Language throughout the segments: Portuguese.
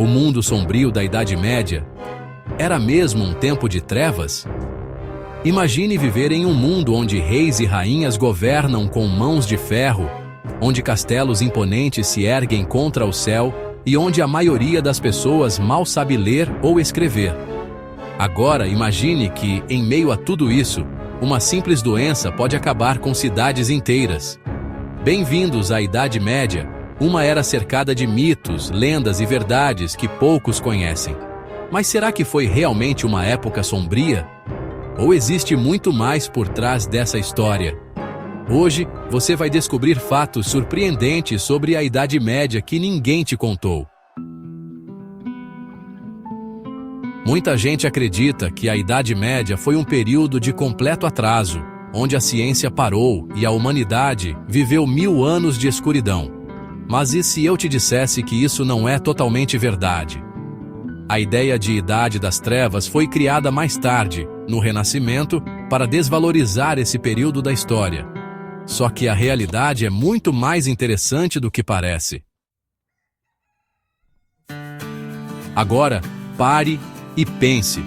O mundo sombrio da Idade Média era mesmo um tempo de trevas? Imagine viver em um mundo onde reis e rainhas governam com mãos de ferro, onde castelos imponentes se erguem contra o céu e onde a maioria das pessoas mal sabe ler ou escrever. Agora imagine que, em meio a tudo isso, uma simples doença pode acabar com cidades inteiras. Bem-vindos à Idade Média, uma era cercada de mitos, lendas e verdades que poucos conhecem. Mas será que foi realmente uma época sombria? Ou existe muito mais por trás dessa história? Hoje, você vai descobrir fatos surpreendentes sobre a Idade Média que ninguém te contou. Muita gente acredita que a Idade Média foi um período de completo atraso, onde a ciência parou e a humanidade viveu 1000 anos de escuridão. Mas e se eu te dissesse que isso não é totalmente verdade? A ideia de Idade das Trevas foi criada mais tarde, no Renascimento, para desvalorizar esse período da história. Só que a realidade é muito mais interessante do que parece. Agora, pare e pense.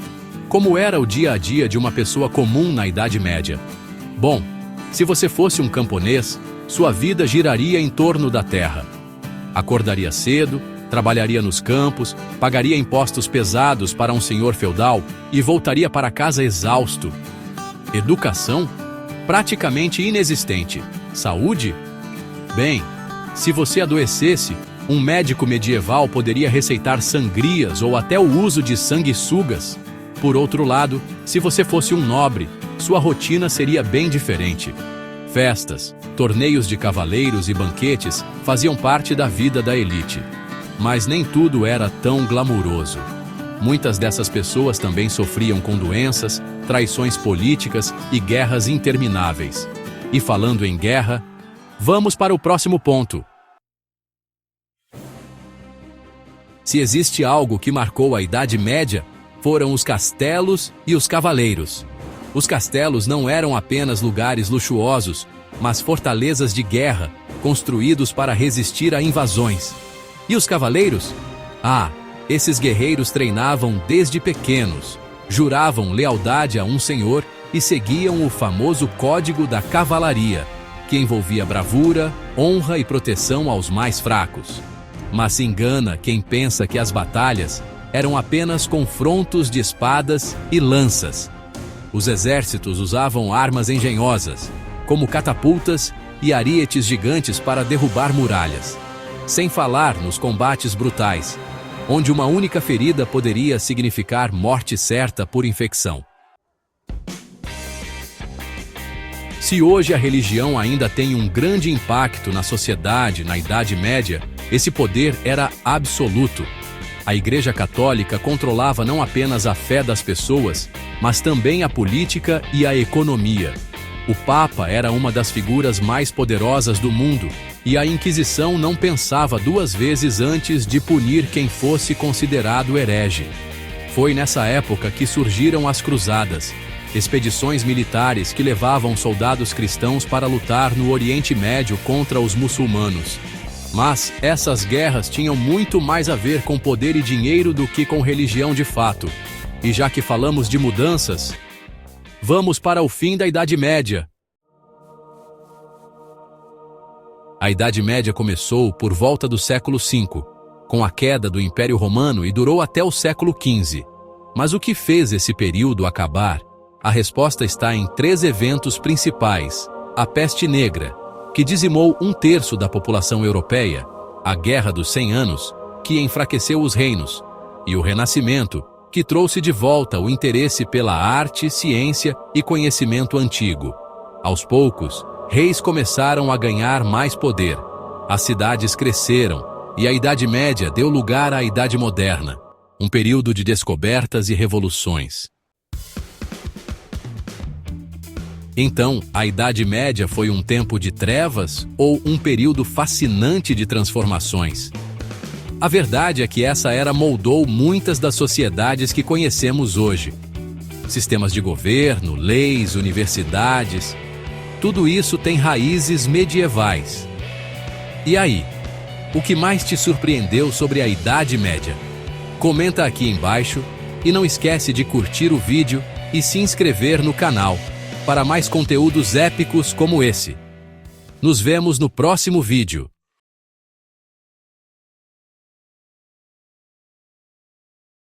Como era o dia a dia de uma pessoa comum na Idade Média? Bom, se você fosse um camponês, sua vida giraria em torno da terra. Acordaria cedo, trabalharia nos campos, pagaria impostos pesados para um senhor feudal e voltaria para casa exausto. Educação? Praticamente inexistente. Saúde? Bem, se você adoecesse, um médico medieval poderia receitar sangrias ou até o uso de sanguessugas. Por outro lado, se você fosse um nobre, sua rotina seria bem diferente. Festas, torneios de cavaleiros e banquetes faziam parte da vida da elite. Mas nem tudo era tão glamuroso. Muitas dessas pessoas também sofriam com doenças, traições políticas e guerras intermináveis. E falando em guerra, vamos para o próximo ponto. Se existe algo que marcou a Idade Média, foram os castelos e os cavaleiros. Os castelos não eram apenas lugares luxuosos, mas fortalezas de guerra, construídos para resistir a invasões. E os cavaleiros? Esses guerreiros treinavam desde pequenos, juravam lealdade a um senhor e seguiam o famoso Código da Cavalaria, que envolvia bravura, honra e proteção aos mais fracos. Mas se engana quem pensa que as batalhas eram apenas confrontos de espadas e lanças. Os exércitos usavam armas engenhosas, como catapultas e arietes gigantes para derrubar muralhas. Sem falar nos combates brutais, onde uma única ferida poderia significar morte certa por infecção. Se hoje a religião ainda tem um grande impacto na sociedade na Idade Média, esse poder era absoluto. A Igreja Católica controlava não apenas a fé das pessoas, mas também a política e a economia. O Papa era uma das figuras mais poderosas do mundo, e a Inquisição não pensava 2 vezes antes de punir quem fosse considerado herege. Foi nessa época que surgiram as Cruzadas, expedições militares que levavam soldados cristãos para lutar no Oriente Médio contra os muçulmanos. Mas essas guerras tinham muito mais a ver com poder e dinheiro do que com religião de fato. E já que falamos de mudanças, vamos para o fim da Idade Média. A Idade Média começou por volta do século V, com a queda do Império Romano e durou até o século XV. Mas o que fez esse período acabar? A resposta está em 3 eventos principais: a Peste Negra, que dizimou 1/3 da população europeia, a Guerra dos 100 Anos, que enfraqueceu os reinos, e o Renascimento, que trouxe de volta o interesse pela arte, ciência e conhecimento antigo. Aos poucos, reis começaram a ganhar mais poder, as cidades cresceram, e a Idade Média deu lugar à Idade Moderna, um período de descobertas e revoluções. Então, a Idade Média foi um tempo de trevas ou um período fascinante de transformações? A verdade é que essa era moldou muitas das sociedades que conhecemos hoje. Sistemas de governo, leis, universidades, tudo isso tem raízes medievais. E aí, o que mais te surpreendeu sobre a Idade Média? Comenta aqui embaixo e não esquece de curtir o vídeo e se inscrever no canal para mais conteúdos épicos como esse. Nos vemos no próximo vídeo.